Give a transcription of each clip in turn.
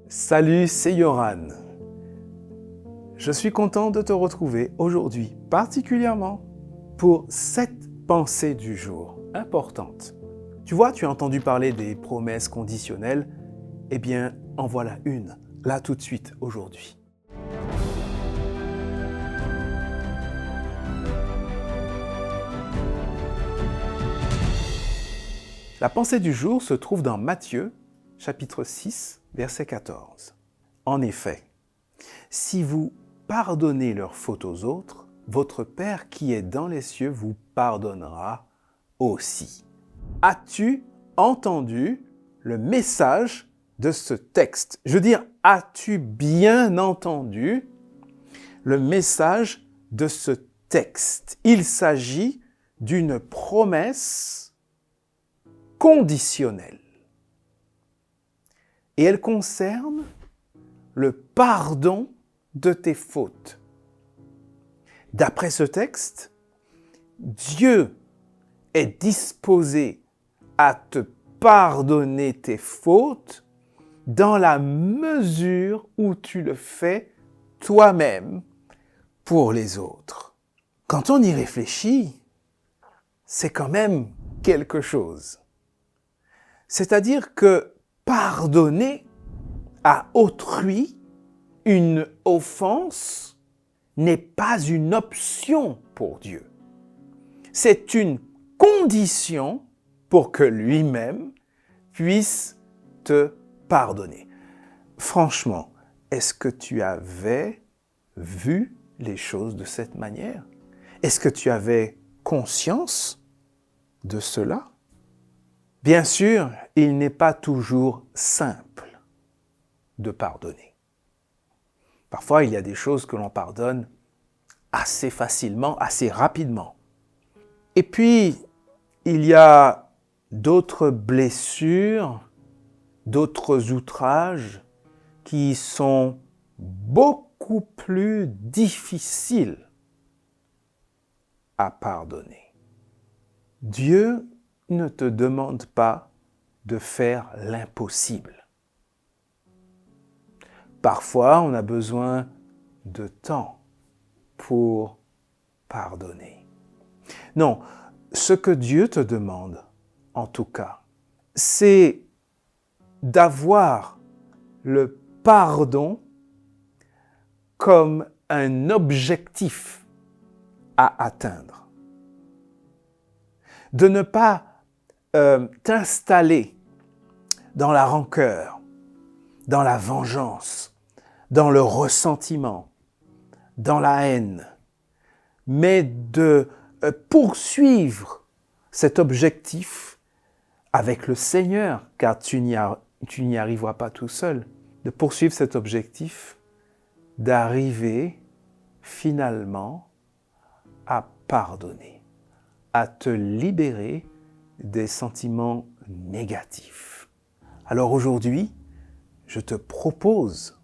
Salut, c'est Yoran. Je suis content de te retrouver aujourd'hui, particulièrement pour cette pensée du jour importante. Tu vois, tu as entendu parler des promesses conditionnelles. Eh bien, en voilà une, là tout de suite, aujourd'hui. La pensée du jour se trouve dans Matthieu, chapitre 6, verset 14. En effet, si vous pardonnez leurs fautes aux autres, votre Père qui est dans les cieux vous pardonnera aussi. As-tu entendu le message de ce texte? Je veux dire, as-tu bien entendu le message de ce texte? Il s'agit d'une promesse conditionnelle. Et elle concerne le pardon de tes fautes. D'après ce texte, Dieu est disposé à te pardonner tes fautes dans la mesure où tu le fais toi-même pour les autres. Quand on y réfléchit, c'est quand même quelque chose. C'est-à-dire que pardonner à autrui une offense n'est pas une option pour Dieu. C'est une condition pour que lui-même puisse te pardonner. Franchement, est-ce que tu avais vu les choses de cette manière? Est-ce que tu avais conscience de cela? Bien sûr, il n'est pas toujours simple de pardonner. Parfois, il y a des choses que l'on pardonne assez facilement, assez rapidement. Et puis, il y a d'autres blessures, d'autres outrages qui sont beaucoup plus difficiles à pardonner. Dieu ne te demande pas de faire l'impossible. Parfois, on a besoin de temps pour pardonner. Non, ce que Dieu te demande, en tout cas, c'est d'avoir le pardon comme un objectif à atteindre. De ne pas t'installer dans la rancœur, dans la vengeance, dans le ressentiment, dans la haine, mais de poursuivre cet objectif avec le Seigneur, car tu n'y arriveras pas tout seul, de poursuivre cet objectif, d'arriver finalement à pardonner, à te libérer des sentiments négatifs. Alors aujourd'hui, je te propose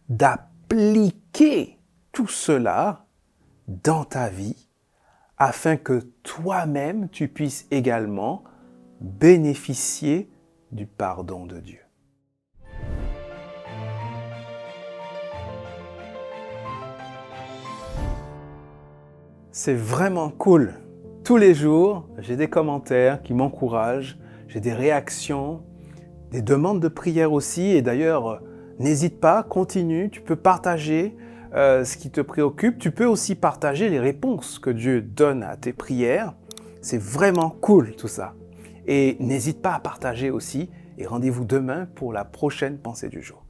d'appliquer tout cela dans ta vie afin que toi-même tu puisses également bénéficier du pardon de Dieu. C'est vraiment cool. Tous les jours, j'ai des commentaires qui m'encouragent, j'ai des réactions, des demandes de prière aussi. Et d'ailleurs, n'hésite pas, continue, tu peux partager ce qui te préoccupe. Tu peux aussi partager les réponses que Dieu donne à tes prières. C'est vraiment cool tout ça. Et n'hésite pas à partager aussi. Et rendez-vous demain pour la prochaine pensée du jour.